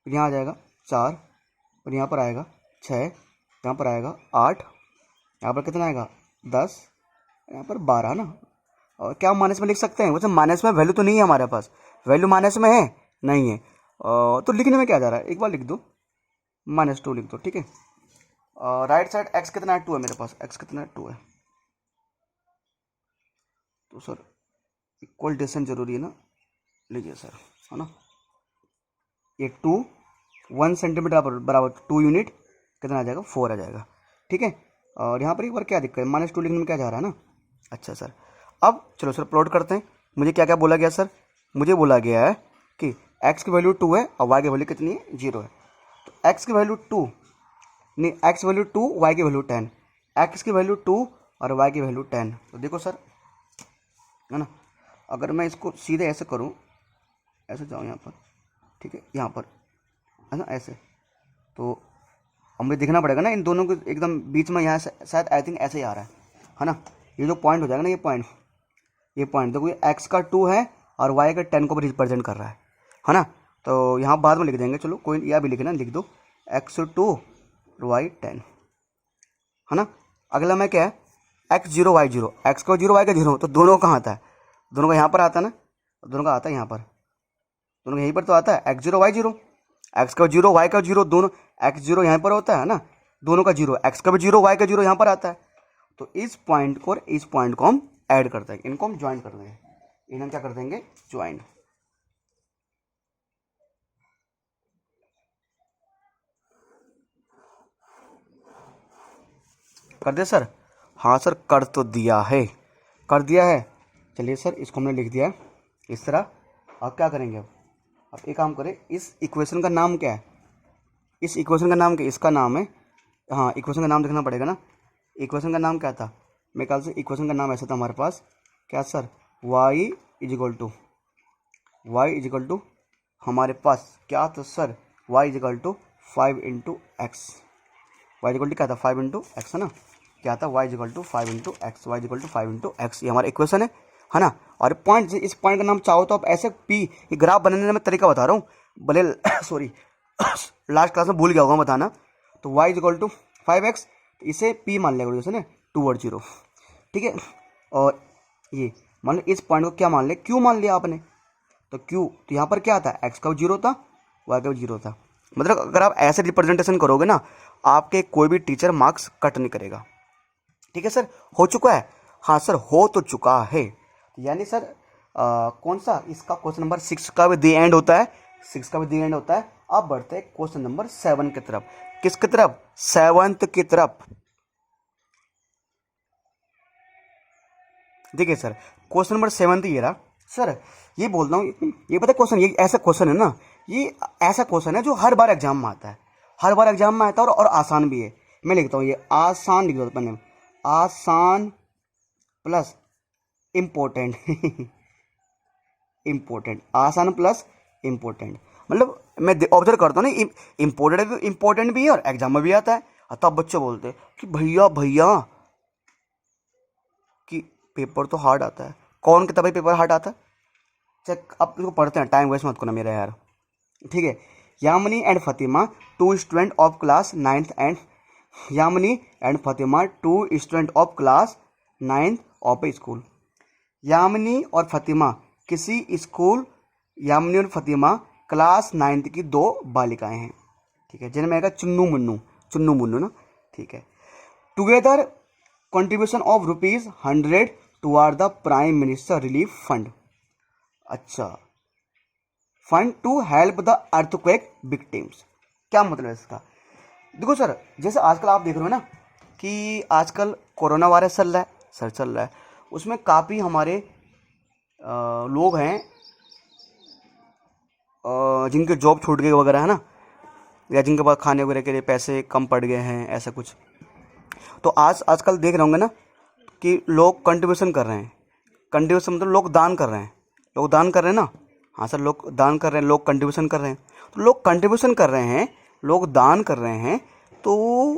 फिर यहाँ आ जाएगा 4, फिर यहाँ पर आएगा 6, यहाँ पर आएगा 8, यहाँ पर कितना आएगा 10, यहाँ पर 12 ना। और क्या माइनस में लिख सकते हैं? वैसे माइनस में वैल्यू तो नहीं है हमारे पास, वैल्यू माइनस में है नहीं है। तो लिखने में क्या जा रहा है, एक बार लिख दो, -2 लिख दो, ठीक है। राइट साइड x कितना है, 2 है मेरे पास, x कितना है 2 है। तो सर इक्वल डिस्टेंस जरूरी है ना, लीजिए सर, है ना। ये 2 1 सेंटीमीटर बराबर 2 यूनिट कितना आ जाएगा, 4 आ जाएगा, ठीक है। और यहाँ पर एक बार क्या दिक्कत है, -2 लिखने में क्या जा रहा है ना। अच्छा सर, अब चलो सर प्लॉट करते हैं। मुझे क्या क्या बोला गया सर, मुझे बोला गया है कि x की वैल्यू 2 है और y की वैल्यू कितनी है, 0 है। तो x की वैल्यू 2 नहीं, x की वैल्यू 2, y की वैल्यू 10, x की वैल्यू 2 और y की वैल्यू 10। तो देखो सर, है ना, अगर मैं इसको सीधे ऐसे करूँ, ऐसे जाऊँ यहाँ पर, ठीक है, यहाँ पर, है ना, ऐसे, तो अब मुझे देखना पड़ेगा ना इन दोनों के एकदम बीच में, यहाँ से शायद आई थिंक ऐसे ही आ रहा है ना। ये जो पॉइंट हो जाएगा ना, ये पॉइंट देखो, ये x का 2 है और y का 10 को रिप्रेजेंट कर रहा है ना। तो यहाँ बाद में लिख देंगे, चलो कोई या भी लिखना, लिख दो x2 और y 10, है ना। अगला में क्या है, x0 y0, x का 0 y का 0, तो दोनों कहाँ आता है, दोनों का यहाँ पर आता है ना, दोनों का आता है यहाँ पर, दोनों का यहीं पर तो आता है, x0 y0, x का 0 y का 0, दोनों x0 यहाँ पर होता है ना, दोनों का 0, x का भी 0 y का 0 यहाँ पर आता है। तो इस पॉइंट को और इस पॉइंट को हम ऐड करते हैं, इनको हम ज्वाइन कर देंगे, इन्हें क्या कर देंगे, ज्वाइन कर दे सर। हाँ सर, कर तो दिया है, कर दिया है। चलिए सर, इसको हमने लिख दिया है इस तरह। अब क्या करेंगे, अब एक काम करें, इस इक्वेशन का नाम क्या है, इस इक्वेशन का नाम क्या, इसका नाम है, हाँ इक्वेशन का नाम देखना पड़ेगा ना। इक्वेशन का नाम क्या था, मेरे ख्याल से इक्वेशन का नाम ऐसा था हमारे पास, क्या सर, y इजिकल टू हमारे पास क्या था sir, y is equal to 5 into x, y is equal to क्या था, 5 इंटू एक्स, है ना। क्या था, y is equal to 5 into x, y is equal to 5 into x, ये हमारा इक्वेशन है ना। और पॉइंट, इस पॉइंट का नाम चाहो तो आप ऐसे p, ये ग्राफ बनाने में तरीका बता रहा हूँ, भले सॉरी लास्ट क्लास में भूल गया होगा बताना। तो y इजिकल टू 5x, इसे p मान लिया करो जैसे ना 2 और 0, ठीक है। और ये मान लो इस पॉइंट को क्या मान लिया, q मान लिया आपने, तो q, तो यहाँ पर क्या था, x का 0 था, y का 0 था। मतलब अगर आप ऐसे रिप्रेजेंटेशन करोगे ना, आपके कोई भी टीचर मार्क्स कट नहीं करेगा, ठीक है सर। हो चुका है, हाँ सर हो तो चुका है। यानी सर कौन सा, इसका क्वेश्चन नंबर 6 का भी दी एंड होता है, 6 का भी दी एंड होता है। अब बढ़ते हैं क्वेश्चन नंबर 7 की तरफ, किसकी तरफ, 7th की तरफ। देखिए सर, क्वेश्चन नंबर 7 ये रहा सर। ये बोलता हूँ, ये पता है क्वेश्चन, ये ऐसा क्वेश्चन है ना, ये ऐसा क्वेश्चन है जो हर बार एग्जाम में आता है, हर बार एग्जाम में आता है, और आसान भी है। मैं लिखता हूँ, ये आसान लिख दो पन्ने, आसान प्लस इम्पोर्टेंट इम्पोर्टेंट, आसान प्लस इम्पोर्टेंट, मतलब मैं ऑब्जर्व करता हूँ ना, इम्पोर्टेंट भी है और एग्जाम में भी आता है। तब बच्चे बोलते हैं कि भैया भैया कि पेपर तो हार्ड आता है। कौन कहता भाई पेपर हार्ड आता है, चेक अब इसको पढ़ते हैं, टाइम वेस्ट मत करना मेरा यार, ठीक है। Yamini and Fathima 2 student of class 9th and Yamini and Fathima 2 student of class 9th of A school. Yamini और फतिमा किसी स्कूल, यामिनी और फतिमा क्लास 9th की 2 बालिकाएं हैं, ठीक है, जिनमें आएगा चुन्नू मुन्नू ना, ठीक है। Together contribution of ₹100 toward the prime minister relief fund. अच्छा, fund to help the earthquake victims, क्या मतलब है इसका। देखो सर, जैसे आजकल आप देख रहे हो ना कि आजकल कोरोना वायरस चल रहा है, उसमें काफ़ी हमारे लोग हैं जिनके जॉब छूट गए वगैरह, है ना, या जिनके पास खाने वगैरह के लिए पैसे कम पड़ गए हैं, ऐसा कुछ। तो आजकल देख रहे होंगे ना कि लोग कंट्रीब्यूशन कर रहे हैं, कंट्रीब्यूशन मतलब लोग दान कर रहे हैं ना। हाँ सर, लोग दान कर रहे हैं, लोग कंट्रीब्यूशन कर रहे हैं। तो लोग कंट्रीब्यूशन कर रहे हैं, लोग दान कर रहे हैं, तो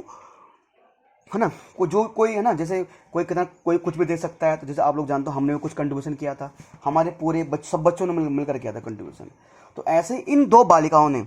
है ना, कोई है ना, जैसे कोई कुछ भी दे सकता है। तो जैसे आप लोग जानते हो, हमने भी कुछ कंट्रीब्यूशन किया था, हमारे पूरे सब बच्चों ने मिलकर किया था कंट्रीब्यूशन। तो ऐसे इन 2 बालिकाओं ने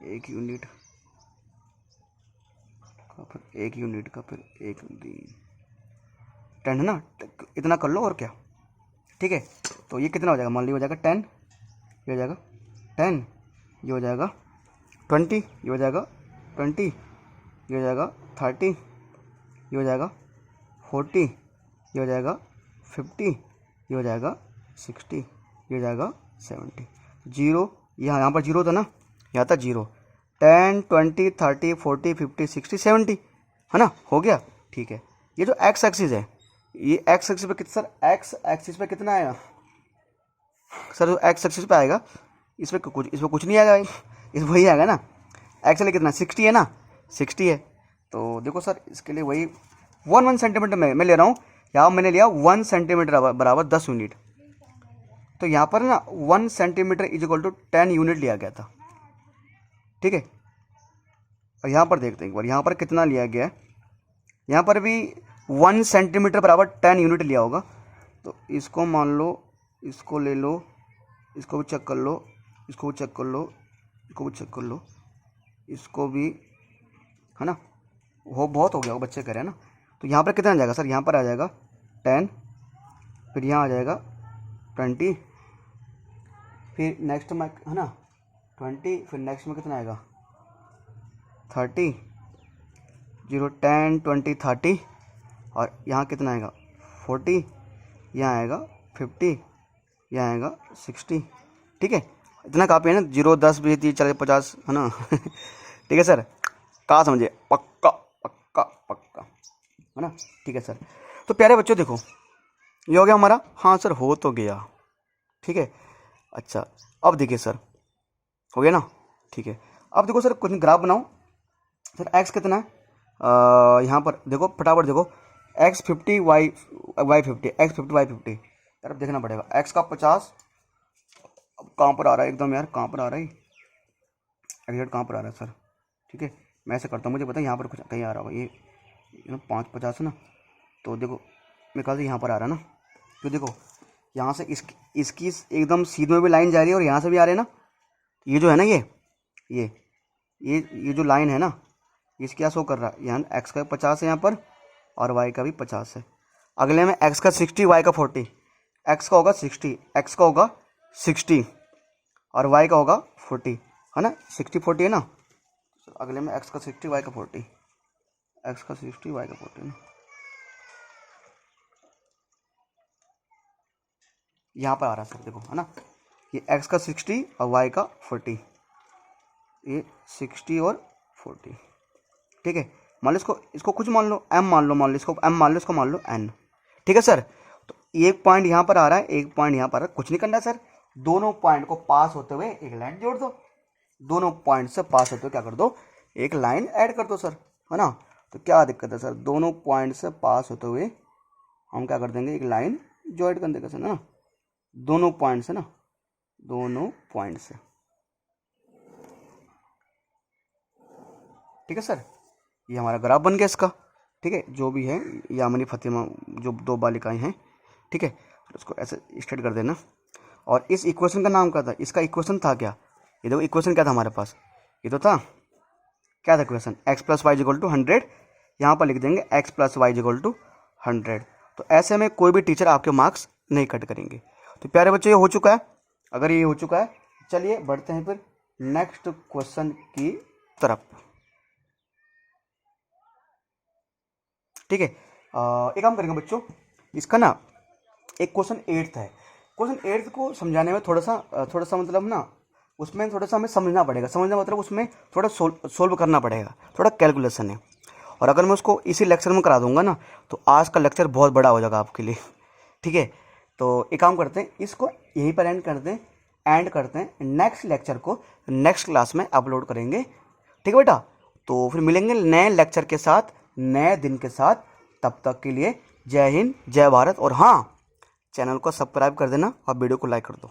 1 यूनिट का फिर 1 यूनिट का फिर 1 दिन 10 है ना, इतना कर लो और क्या। ठीक है, तो ये कितना हो जाएगा, मान लीजिए हो जाएगा 10, ये हो जाएगा 10, ये हो जाएगा 20, ये हो जाएगा 20, ये हो जाएगा 30, ये हो जाएगा 40, ये हो जाएगा 50, ये हो जाएगा 60, ये हो जाएगा 70। जीरो, यहाँ पर जीरो था ना, यहाँ था जीरो। 10, 20, 30, 40, 50, 60, 70 है ना, हो गया। ठीक है, ये जो एक्स एक्सिस है, ये एक्स एक्सिस पे कितना सर, एक्स एक्सिस पे कितना आएगा सर, जो एक्स एक्सिस पे आएगा इस पर कुछ नहीं आएगा भाई, इस वही आएगा ना। एक्स लिए कितना 60 है ना, 60 है। तो देखो सर इसके लिए वही 1 सेंटीमीटर मैं ले रहा हूँ, यहाँ मैंने लिया 1 सेंटीमीटर बराबर 10 यूनिट। तो यहाँ पर ना 1 centimetre is equal to 10 unit लिया गया था। ठीक है, और यहाँ पर देखते हैं एक बार, यहाँ पर कितना लिया गया है। यहाँ पर भी 1 सेंटीमीटर बराबर 10 यूनिट लिया होगा। तो इसको मान लो, इसको ले लो, इसको भी चेक कर लो, इसको भी चेक कर लो, इसको भी चेक कर लो, इसको भी, है ना, वो बहुत हो गया, वो बच्चे कह रहे हैं ना। तो यहाँ पर कितना आ जाएगा सर, यहाँ पर आ जाएगा 10, फिर यहाँ आ जाएगा 20, फिर नेक्स्ट में है ना 20, फिर नेक्स्ट में कितना आएगा 30, 0, 10, 20, 30, और यहाँ कितना आएगा 40, यहाँ आएगा 50, यहाँ आएगा 60। ठीक है, इतना काफ़ी है ना, 0, 10, 20, 30, 40, 50 है ना। ठीक है सर, कहाँ समझे, पक्का पक्का पक्का है ना। ठीक है सर, तो प्यारे बच्चों देखो ये हो गया हमारा, हाँ सर हो तो गया। ठीक है, अच्छा अब देखिए सर, हो गया ना। ठीक है, अब देखो सर कुछ ग्राफ बनाओ सर। एक्स कितना है, यहाँ पर देखो फटाफट देखो, एक्स 50 वाई 50, एक्स 50 वाई 50, यार अब देखना पड़ेगा। एक्स का 50, अब कहाँ पर आ रहा है एकदम यार, कहाँ पर आ रहा है एग्जैक्ट, कहाँ पर आ रहा है सर। ठीक है, मैं ऐसे करता हूँ, मुझे पता है यहाँ पर कुछ कहीं आ रहा होगा, ये 550 है ना। तो देखो मेरे ख्याल से यहाँ पर आ रहा है ना, तो देखो यहाँ से इसकी एकदम सीध में भी लाइन जा रही है और यहाँ से भी आ रहे हैं ना। ये जो है ना ये जो लाइन है ना, इस क्या शो कर रहा है, यहाँ एक्स का 50 है यहाँ पर, और वाई का भी 50 है। अगले में एक्स का 60, वाई का 40, एक्स का होगा 60, एक्स का होगा 60 और वाई का होगा 40, है ना, 60 40 है ना। अगले में एक्स का 60, वाई का 40, एक्स का 60, वाई का 40 ना, यहाँ पर आ रहा है सर देखो, है ना, ये एक्स का 60 और वाई का 40, ये 60 और 40। ठीक है, मान लो इसको कुछ मान लो, एम मान लो, इसको एम मान लो, इसको मान लो एन। ठीक है सर, तो एक पॉइंट यहाँ पर आ रहा है, एक पॉइंट यहाँ पर आ रहा है, कुछ नहीं करना सर, दोनों पॉइंट को पास होते हुए एक लाइन जोड़ दो, दोनों पॉइंट से पास होते हुए क्या कर दो, एक लाइन ऐड कर दो सर, है ना। तो क्या दिक्कत है सर, दोनों पॉइंट से पास होते हुए हम क्या कर देंगे, एक लाइन जो ऐड कर देंगे सर, है ना, दोनों पॉइंट से ना, दोनों पॉइंट से। ठीक है सर, ये हमारा ग्राफ बन गया इसका। ठीक है, जो भी है यामिनी फतिमा जो 2 बालिकाएं हैं, ठीक है, तो उसको ऐसे स्ट्रेट कर देना। और इस इक्वेशन का नाम क्या था, इसका इक्वेशन था क्या, ये देखो इक्वेशन क्या था हमारे पास, ये तो था, क्या था equation, x plus y equal to 100, यहाँ पर लिख देंगे x plus y equal to 100। तो ऐसे में कोई भी टीचर आपके मार्क्स नहीं कट करेंगे। तो प्यारे बच्चों ये हो चुका है, अगर ये हो चुका है चलिए बढ़ते हैं फिर नेक्स्ट क्वेश्चन की तरफ। ठीक है, एक काम करेंगे बच्चों, इसका ना एक क्वेश्चन 8th है, क्वेश्चन 8th को समझाने में थोड़ा सा मतलब ना, उसमें थोड़ा सा हमें समझना पड़ेगा, समझना मतलब उसमें थोड़ा सोल्व करना पड़ेगा, थोड़ा कैलकुलेशन है। और अगर मैं उसको इसी लेक्चर में करा दूंगा ना, तो आज का लेक्चर बहुत बड़ा हो जाएगा आपके लिए। ठीक है, तो एक काम करते हैं, इसको यहीं पर एंड करते हैं, नेक्स्ट लेक्चर को नेक्स्ट क्लास में अपलोड करेंगे। ठीक है बेटा, तो फिर मिलेंगे नए लेक्चर के साथ, नए दिन के साथ। तब तक के लिए जय हिंद, जय भारत। और हाँ, चैनल को सब्सक्राइब कर देना और वीडियो को लाइक कर दो।